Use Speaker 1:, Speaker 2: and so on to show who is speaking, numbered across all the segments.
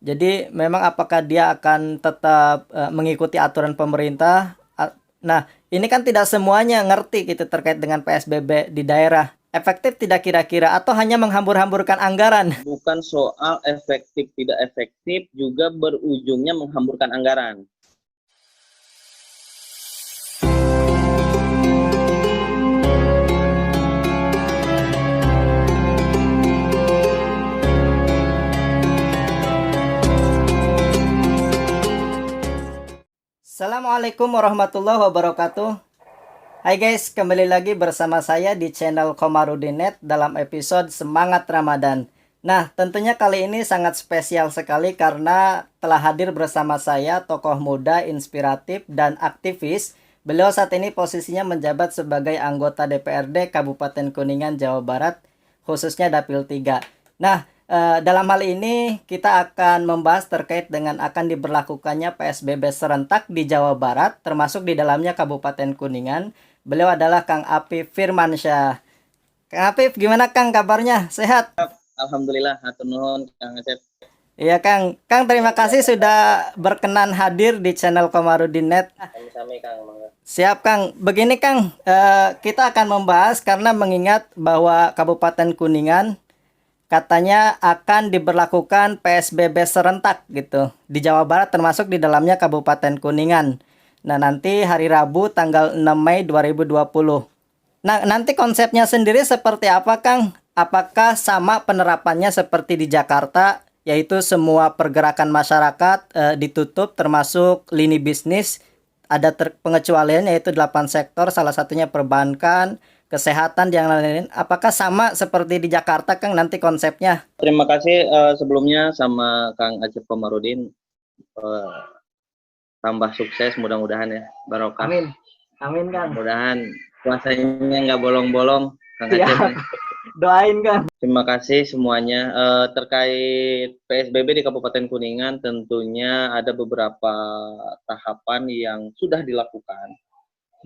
Speaker 1: Jadi memang apakah dia akan tetap mengikuti aturan pemerintah? Nah, ini kan tidak semuanya ngerti gitu terkait dengan PSBB di daerah. Efektif tidak kira-kira atau hanya menghambur-hamburkan anggaran?
Speaker 2: Bukan soal efektif tidak efektif, juga berujungnya menghamburkan anggaran.
Speaker 1: Assalamualaikum warahmatullahi wabarakatuh. Hai guys, kembali lagi bersama saya di channel Komarudin.net dalam episode Semangat Ramadan. Nah, tentunya kali ini sangat spesial sekali karena telah hadir bersama saya tokoh muda, inspiratif, dan aktivis. Beliau saat ini posisinya menjabat sebagai anggota DPRD Kabupaten Kuningan, Jawa Barat, khususnya Dapil 3. Nah, dalam hal ini kita akan membahas terkait dengan akan diberlakukannya PSBB serentak di Jawa Barat, termasuk di dalamnya Kabupaten Kuningan. Beliau adalah Kang Apif Firmansyah. Kang Apif, gimana Kang kabarnya? Sehat?
Speaker 2: Alhamdulillah, hatur nuhun Kang Asep.
Speaker 1: Iya Kang. Kang, terima kasih sudah berkenan hadir di channel Komarudin.net.
Speaker 2: Sami-sami Kang.
Speaker 1: Siap Kang. Begini Kang, kita akan membahas karena mengingat bahwa Kabupaten Kuningan katanya akan diberlakukan PSBB serentak gitu di Jawa Barat, termasuk di dalamnya Kabupaten Kuningan. Nah, nanti hari Rabu tanggal 6 Mei 2020. Nah, nanti konsepnya sendiri seperti apa, Kang? Apakah sama penerapannya seperti di Jakarta, yaitu semua pergerakan masyarakat ditutup termasuk lini bisnis, ada pengecualian yaitu 8 sektor, salah satunya perbankan, kesehatan, yang lain-lain. Apakah sama seperti di Jakarta, Kang, nanti konsepnya?
Speaker 2: Terima kasih sebelumnya sama Kang Acep Komarudin. Tambah sukses mudah-mudahan ya, barokah.
Speaker 1: Amin. Amin, Kang.
Speaker 2: Mudah-mudahan puasanya nggak bolong-bolong Kang
Speaker 1: Siap.
Speaker 2: Acep.
Speaker 1: Doain, Kang.
Speaker 2: Terima kasih semuanya. Terkait PSBB di Kabupaten Kuningan, tentunya ada beberapa tahapan yang sudah dilakukan.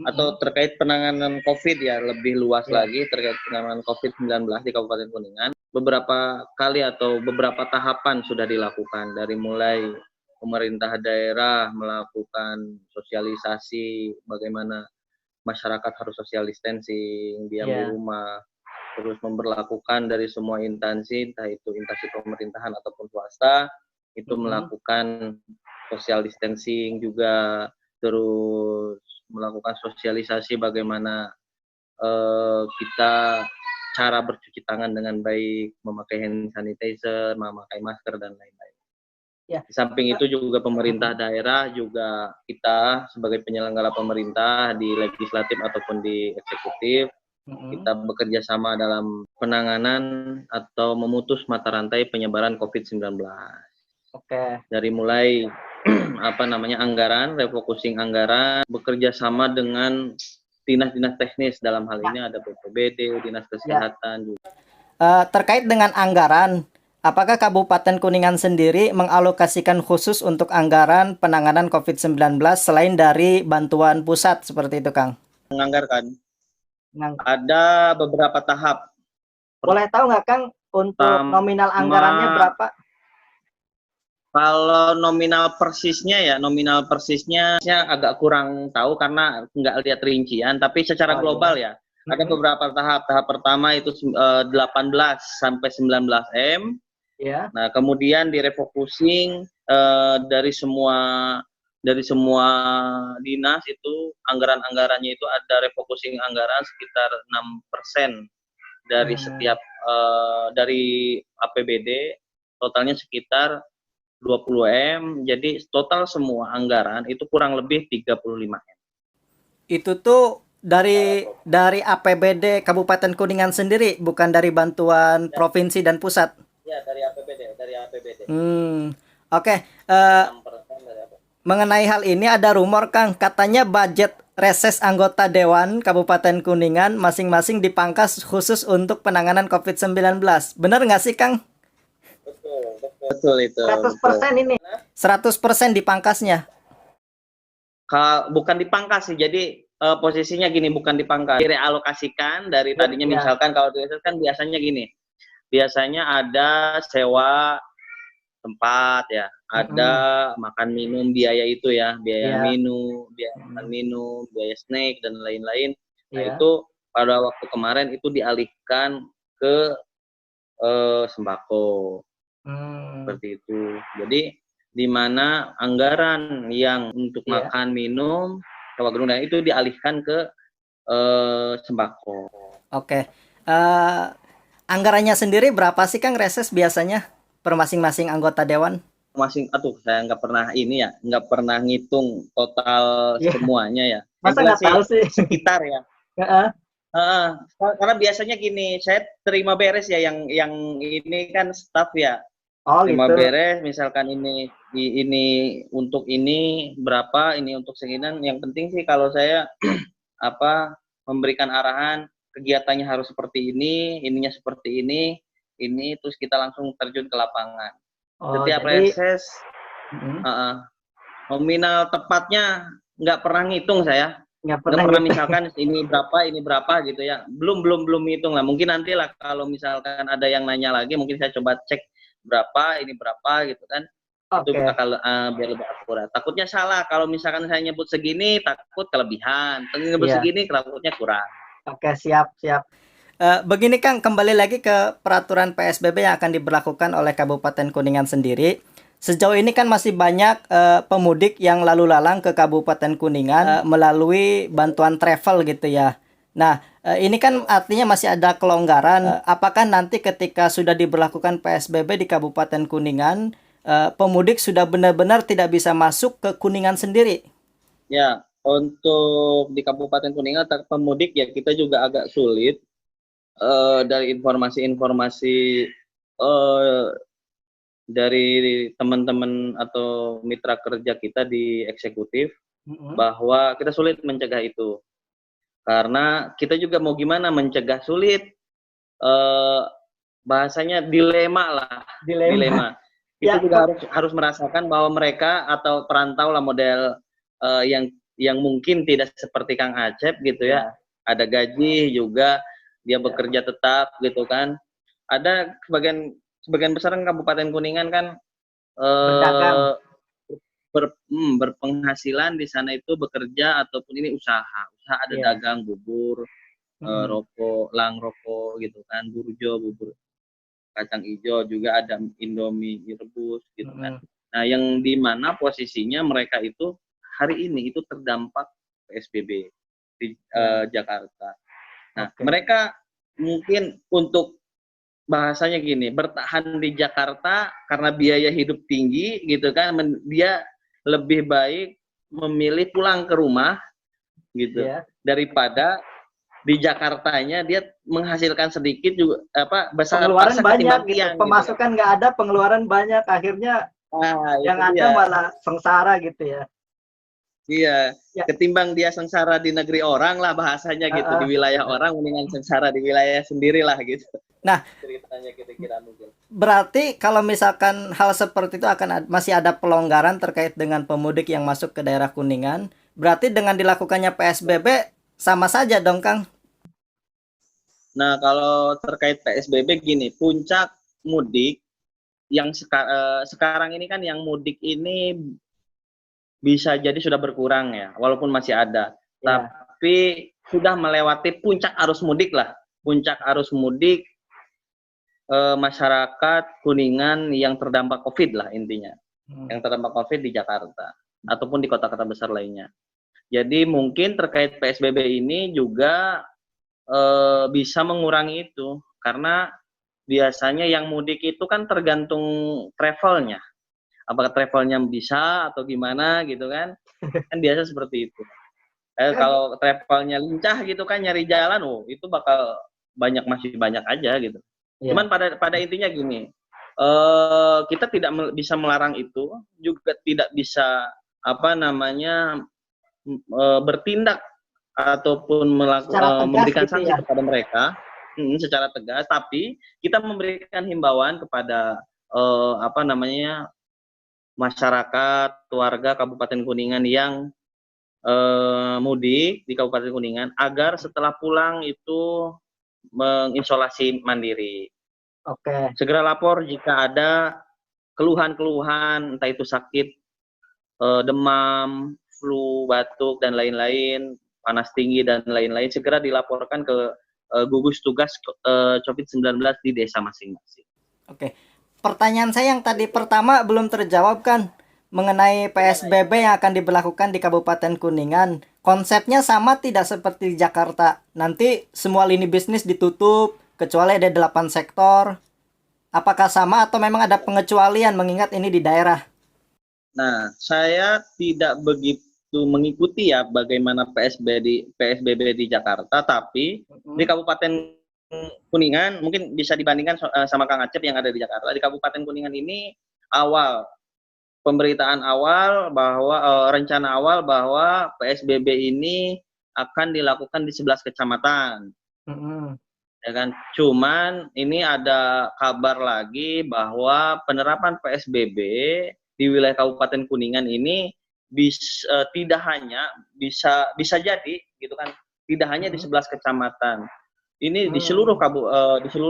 Speaker 2: Atau terkait penanganan COVID ya, lebih luas lagi terkait penanganan COVID-19 di Kabupaten Kuningan. Beberapa kali atau beberapa tahapan sudah dilakukan, dari mulai pemerintah daerah melakukan sosialisasi bagaimana masyarakat harus social distancing, diam di rumah, terus memberlakukan dari semua instansi, entah itu instansi pemerintahan ataupun swasta, itu melakukan social distancing juga, terus melakukan sosialisasi bagaimana kita cara bercuci tangan dengan baik, memakai hand sanitizer, memakai masker, dan lain-lain. Di samping itu juga pemerintah daerah, juga kita sebagai penyelenggara pemerintah di legislatif ataupun di eksekutif, kita bekerja sama dalam penanganan atau memutus mata rantai penyebaran COVID-19. Dari mulai anggaran, refocusing anggaran, bekerja sama dengan dinas-dinas teknis, dalam hal ini ada BPBD, Dinas Kesehatan juga.
Speaker 1: Terkait dengan anggaran, apakah Kabupaten Kuningan sendiri mengalokasikan khusus untuk anggaran penanganan COVID-19 selain dari bantuan pusat seperti itu, Kang?
Speaker 2: Menganggarkan. Ada beberapa tahap.
Speaker 1: Boleh tahu nggak, Kang, untuk nominal anggarannya berapa?
Speaker 2: Kalau nominal persisnya agak kurang tahu karena nggak lihat rincian, tapi secara global ya. Ada beberapa tahap. Tahap pertama itu 18 sampai 19 M. Nah, kemudian direfocusing dari semua dinas itu anggaran-anggarannya itu ada refocusing anggaran sekitar 6% dari setiap dari APBD, totalnya sekitar 20 M. Jadi total semua anggaran itu kurang lebih 35 M. Itu tuh
Speaker 1: dari APBD Kabupaten Kuningan sendiri, bukan dari bantuan provinsi dan pusat?
Speaker 2: Ya, dari APBD.
Speaker 1: Oke. Mengenai hal ini ada rumor, Kang, katanya budget reses anggota Dewan Kabupaten Kuningan masing-masing dipangkas khusus untuk penanganan COVID-19. Benar nggak sih, Kang?
Speaker 2: Betul itu.
Speaker 1: 100% ini. 100% dipangkasnya.
Speaker 2: Bukan dipangkas sih, jadi posisinya gini, bukan dipangkas, direalokasikan dari tadinya. Misalkan kalau di reses kan biasanya gini, biasanya ada sewa tempat ya, ada makan minum biaya itu ya, biaya
Speaker 1: Iya.
Speaker 2: minum, biaya makan minum, biaya snack dan lain-lain. Nah,
Speaker 1: Iya.
Speaker 2: itu pada waktu kemarin itu dialihkan ke sembako seperti itu. Jadi di mana anggaran yang untuk
Speaker 1: Iya.
Speaker 2: makan minum sewa gedung dan itu dialihkan ke sembako.
Speaker 1: Oke. Anggarannya sendiri berapa sih Kang reses biasanya per masing-masing anggota dewan?
Speaker 2: Saya nggak pernah ini ya, nggak pernah ngitung total
Speaker 1: Iya.
Speaker 2: semuanya ya. Yang
Speaker 1: Masa
Speaker 2: jelas
Speaker 1: nggak
Speaker 2: sih
Speaker 1: tahu sih?
Speaker 2: sekitar ya.
Speaker 1: Heeh.
Speaker 2: Heeh. Karena biasanya gini, saya terima beres ya yang ini kan staff ya.
Speaker 1: Oh
Speaker 2: Terima
Speaker 1: gitu.
Speaker 2: beres misalkan ini untuk ini berapa, ini untuk sekian. Yang penting sih kalau saya apa memberikan arahan kegiatannya harus seperti ini, ininya seperti ini terus kita langsung terjun ke lapangan.
Speaker 1: Oh
Speaker 2: Setiap
Speaker 1: jadi
Speaker 2: reses nominal tepatnya nggak pernah ngitung saya.
Speaker 1: nggak
Speaker 2: Nggak
Speaker 1: pernah
Speaker 2: pernah
Speaker 1: gitu.
Speaker 2: misalkan ini berapa gitu ya. Belum ngitung lah. Mungkin nanti lah kalau misalkan ada yang nanya lagi, mungkin saya coba cek berapa, ini berapa gitu kan. Itu
Speaker 1: Oke.
Speaker 2: bakal biar lebih akurat. Takutnya salah kalau misalkan saya nyebut segini, takut kelebihan. Nyebut
Speaker 1: Iya.
Speaker 2: segini, takutnya kurang.
Speaker 1: Oke, siap. Begini Kang, kembali lagi ke peraturan PSBB yang akan diberlakukan oleh Kabupaten Kuningan sendiri. Sejauh ini kan masih banyak pemudik yang lalu lalang ke Kabupaten Kuningan melalui bantuan travel gitu ya. Nah, ini kan artinya masih ada kelonggaran. Apakah nanti ketika sudah diberlakukan PSBB di Kabupaten Kuningan, pemudik sudah benar-benar tidak bisa masuk ke Kuningan sendiri?
Speaker 2: Ya, untuk di Kabupaten Kuningan pemudik ya kita juga agak sulit dari informasi-informasi dari teman-teman atau mitra kerja kita di eksekutif bahwa kita sulit mencegah itu karena kita juga mau gimana mencegah sulit, bahasanya dilema lah, dilema. Kita juga harus merasakan bahwa mereka atau perantau lah model yang mungkin tidak seperti Kang Acep gitu ya, ada gaji juga, dia bekerja tetap gitu kan. Ada sebagian besar kan Kabupaten Kuningan kan
Speaker 1: Berdagang.
Speaker 2: berpenghasilan di sana itu bekerja ataupun ini usaha ada dagang bubur, rokok, rokok gitu kan, burjo, bubur kacang hijau, juga ada Indomie rebus gitu kan. Nah, yang di mana posisinya mereka itu hari ini itu terdampak PSBB di Jakarta. Nah, mereka mungkin untuk bahasanya gini, bertahan di Jakarta karena biaya hidup tinggi gitu kan, dia lebih baik memilih pulang ke rumah gitu daripada di Jakartanya dia menghasilkan sedikit juga besar
Speaker 1: pengeluaran banyak gitu,
Speaker 2: tiang
Speaker 1: pemasukan nggak ada, pengeluaran banyak, akhirnya yang ada malah sengsara gitu ya.
Speaker 2: Iya, ketimbang dia sengsara di negeri orang lah bahasanya gitu, di wilayah orang mendingan sengsara di wilayah sendiri lah gitu.
Speaker 1: Nah,
Speaker 2: ceritanya kira-kira mungkin.
Speaker 1: Berarti kalau misalkan hal seperti itu masih ada pelonggaran terkait dengan pemudik yang masuk ke daerah Kuningan, berarti dengan dilakukannya PSBB sama saja dong, Kang?
Speaker 2: Nah, kalau terkait PSBB gini, puncak mudik yang sekarang ini kan yang mudik ini bisa jadi sudah berkurang ya, walaupun masih ada. Tapi sudah melewati puncak arus mudik lah. Puncak arus mudik masyarakat Kuningan yang terdampak COVID lah intinya. Yang terdampak COVID di Jakarta ataupun di kota-kota besar lainnya. Jadi mungkin terkait PSBB ini juga bisa mengurangi itu karena biasanya yang mudik itu kan tergantung travelnya. Apakah travelnya bisa atau gimana gitu kan? Kan biasa seperti itu. Kalau travelnya lincah gitu kan nyari jalan, itu bakal masih banyak aja gitu. Cuman pada intinya gini, kita tidak bisa melarang itu, juga tidak bisa bertindak ataupun memberikan sanksi kepada mereka secara tegas, tapi kita memberikan himbauan kepada masyarakat, warga Kabupaten Kuningan yang mudik di Kabupaten Kuningan agar setelah pulang itu mengisolasi mandiri. Segera lapor jika ada keluhan-keluhan, entah itu sakit, demam, flu, batuk, dan lain-lain, panas tinggi, dan lain-lain, segera dilaporkan ke gugus tugas COVID-19 di desa masing-masing.
Speaker 1: Oke. Pertanyaan saya yang tadi pertama belum terjawab kan mengenai PSBB yang akan diberlakukan di Kabupaten Kuningan. Konsepnya sama tidak seperti di Jakarta. Nanti semua lini bisnis ditutup kecuali ada 8 sektor. Apakah sama atau memang ada pengecualian mengingat ini di daerah?
Speaker 2: Nah, saya tidak begitu mengikuti ya bagaimana PSBB di Jakarta, tapi di Kabupaten Kuningan mungkin bisa dibandingkan sama Kang Acep yang ada di Jakarta. Di Kabupaten Kuningan ini pemberitaan awal bahwa rencana awal bahwa PSBB ini akan dilakukan di 11 kecamatan. Ya kan? Cuman ini ada kabar lagi bahwa penerapan PSBB di wilayah Kabupaten Kuningan ini tidak hanya bisa jadi gitu kan, tidak hanya di 11 kecamatan. Ini di seluruh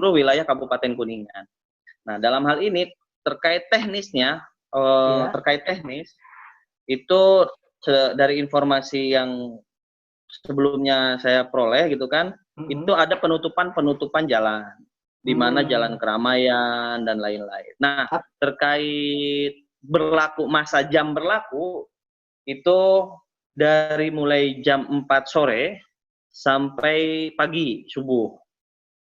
Speaker 2: wilayah Kabupaten Kuningan. Nah, dalam hal ini terkait teknisnya, terkait teknis itu dari informasi yang sebelumnya saya peroleh gitu kan, itu ada penutupan jalan, di mana jalan keramaian dan lain-lain. Nah, terkait masa jam berlaku itu dari mulai jam 4 sore sampai pagi subuh.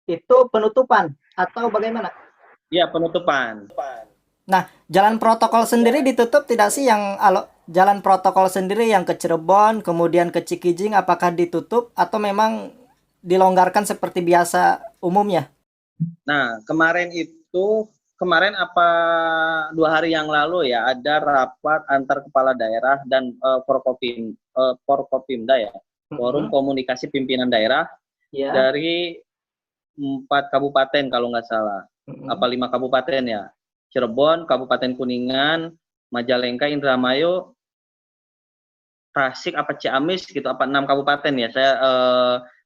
Speaker 1: Itu penutupan atau bagaimana?
Speaker 2: Ya, penutupan.
Speaker 1: Nah, jalan protokol sendiri ditutup tidak sih jalan protokol sendiri yang ke Cirebon, kemudian ke Cikijing, apakah ditutup atau memang dilonggarkan seperti biasa umumnya?
Speaker 2: Nah, kemarin 2 hari yang lalu ya, ada rapat antar kepala daerah dan Forkopimda ya, Forum Komunikasi Pimpinan Daerah dari 4 kabupaten kalau nggak salah, 5 kabupaten ya, Cirebon, Kabupaten Kuningan, Majalengka, Indramayu, Tasik, Ciamis gitu, 6 kabupaten ya, saya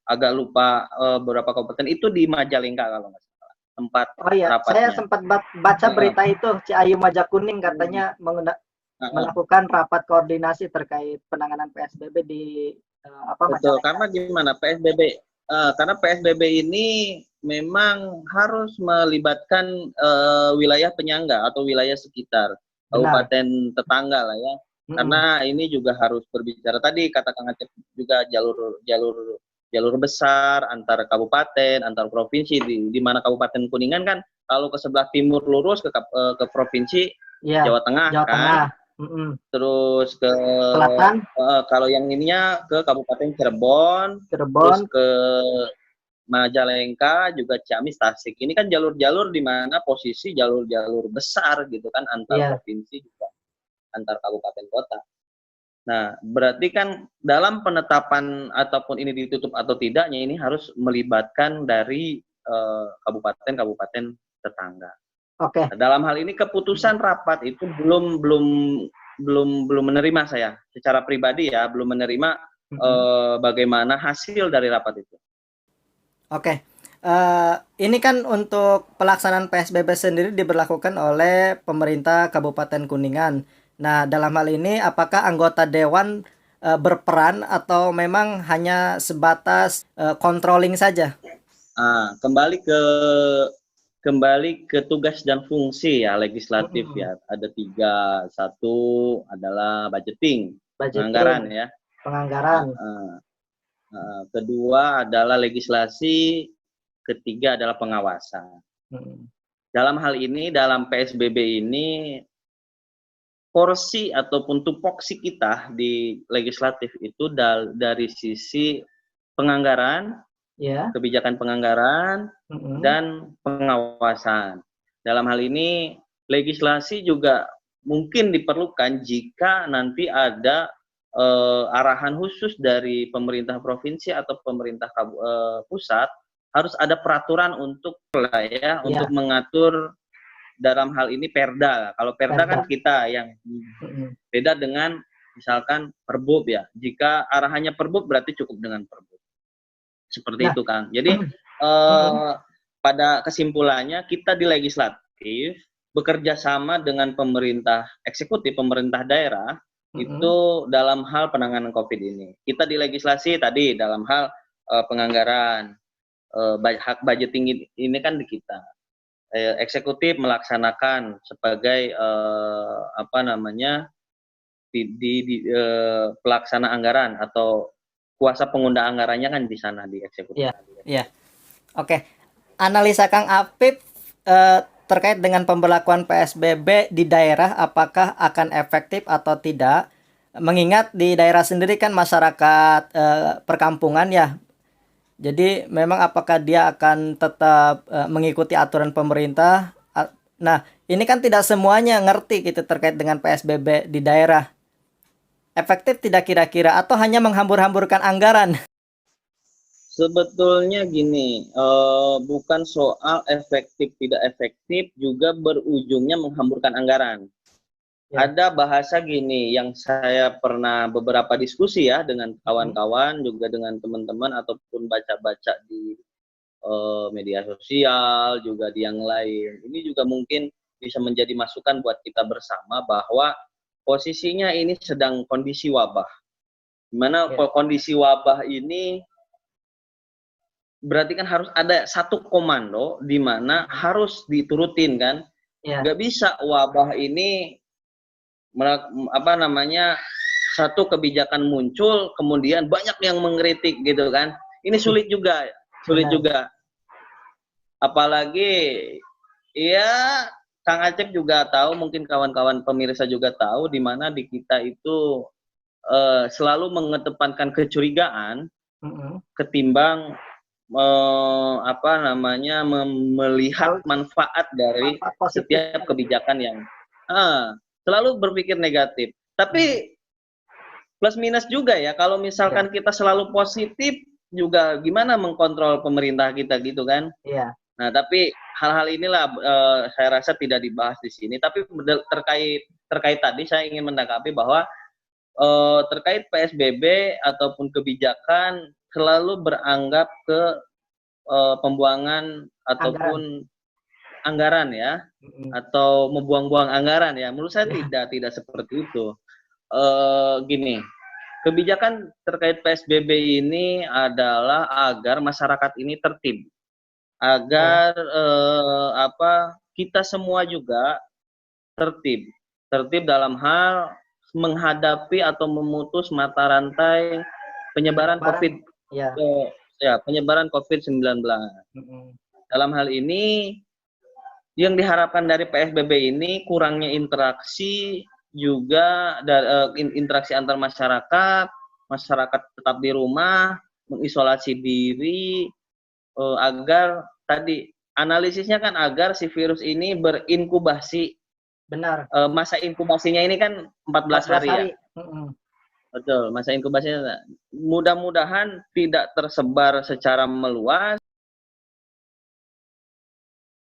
Speaker 2: agak lupa beberapa kabupaten, itu di Majalengka kalau nggak salah tempat rapatnya.
Speaker 1: Saya sempat baca berita itu, Ciayu Majakuning katanya melakukan rapat koordinasi terkait penanganan PSBB di
Speaker 2: Betul,
Speaker 1: Majalengka.
Speaker 2: karena gimana karena PSBB ini memang harus melibatkan wilayah penyangga atau wilayah sekitar, kabupaten tetangga lah ya. Karena ini juga harus berbicara, tadi kata Kang Acep juga, jalur besar antar kabupaten, antar provinsi, di mana Kabupaten Kuningan kan kalau ke sebelah timur lurus ke provinsi Jawa Tengah kan. Terus ke
Speaker 1: Selatan,
Speaker 2: kalau yang ininya ke Kabupaten Cirebon, terus ke Majalengka, juga Ciamis, Tasik. Ini kan jalur-jalur di mana posisi jalur-jalur besar gitu kan, antar provinsi juga antar kabupaten kota. Nah, berarti kan dalam penetapan ataupun ini ditutup atau tidaknya, ini harus melibatkan dari kabupaten-kabupaten tetangga. Nah, dalam hal ini keputusan rapat itu belum menerima, saya secara pribadi ya belum menerima bagaimana hasil dari rapat itu.
Speaker 1: Ini kan untuk pelaksanaan PSBB sendiri diberlakukan oleh pemerintah Kabupaten Kuningan. Nah, dalam hal ini apakah anggota dewan berperan atau memang hanya sebatas controlling saja?
Speaker 2: Kembali ke tugas dan fungsi ya legislatif ya, ada 3. 1 adalah budgeting, penganggaran ya. Kedua adalah legislasi, ketiga adalah pengawasan. Dalam hal ini, dalam PSBB ini, porsi ataupun tupoksi kita di legislatif itu dari sisi penganggaran, kebijakan penganggaran, dan pengawasan. Dalam hal ini, legislasi juga mungkin diperlukan jika nanti ada arahan khusus dari pemerintah provinsi atau pemerintah pusat, harus ada peraturan untuk untuk mengatur dalam hal ini perda. Kalau perda kan kita yang beda dengan misalkan perbub ya. Jika arahannya perbub berarti cukup dengan perbub. Seperti itu Kang. Jadi pada kesimpulannya kita di legislatif bekerja sama dengan pemerintah eksekutif, pemerintah daerah,
Speaker 1: Mm-mm.
Speaker 2: itu dalam hal penanganan COVID ini. Kita di legislasi tadi dalam hal penganggaran, hak budgeting ini kan di kita. Eksekutif melaksanakan sebagai apa namanya pelaksana anggaran atau kuasa pengguna anggarannya kan di sana di eksekutif.
Speaker 1: Iya, iya. Oke. Analisa Kang Apip terkait dengan pemberlakuan PSBB di daerah, apakah akan efektif atau tidak? Mengingat di daerah sendiri kan masyarakat perkampungan ya. Jadi memang apakah dia akan tetap mengikuti aturan pemerintah? Nah, ini kan tidak semuanya ngerti gitu terkait dengan PSBB di daerah. Efektif tidak kira-kira atau hanya menghambur-hamburkan anggaran?
Speaker 2: Sebetulnya gini, bukan soal efektif tidak efektif, juga berujungnya menghamburkan anggaran.
Speaker 1: Ya.
Speaker 2: Ada bahasa gini yang saya pernah beberapa diskusi ya dengan kawan-kawan, juga dengan teman-teman ataupun baca-baca di media sosial, juga di yang lain. Ini juga mungkin bisa menjadi masukan buat kita bersama bahwa posisinya ini sedang kondisi wabah. Dimana kondisi wabah ini berarti kan harus ada satu komando di mana harus diturutin kan. Nggak bisa wabah ini apa namanya satu kebijakan muncul kemudian banyak yang mengkritik gitu kan. Ini sulit juga. Apalagi ya Kang Acep juga tahu, mungkin kawan-kawan pemirsa juga tahu di mana di kita itu selalu mengedepankan kecurigaan ketimbang apa namanya melihat manfaat dari setiap kebijakan yang selalu berpikir negatif. Tapi plus minus juga ya, kalau misalkan kita selalu positif juga gimana mengkontrol pemerintah kita gitu kan.
Speaker 1: Iya.
Speaker 2: Nah, tapi hal-hal inilah saya rasa tidak dibahas di sini. Tapi terkait tadi saya ingin menanggapi bahwa terkait PSBB ataupun kebijakan selalu beranggap ke pembuangan ataupun anggaran ya, atau membuang-buang anggaran ya. Menurut saya tidak seperti itu. Gini, kebijakan terkait PSBB ini adalah agar masyarakat ini tertib, agar kita semua juga tertib dalam hal menghadapi atau memutus mata rantai penyebaran COVID, penyebaran COVID-19. Dalam hal ini yang diharapkan dari PSBB ini kurangnya interaksi juga interaksi antar masyarakat tetap di rumah, mengisolasi diri agar tadi analisisnya kan agar si virus ini berinkubasi.
Speaker 1: Benar.
Speaker 2: Masa inkubasinya ini kan 14 hari ya. Betul, masa inkubasinya. Mudah-mudahan tidak tersebar secara meluas.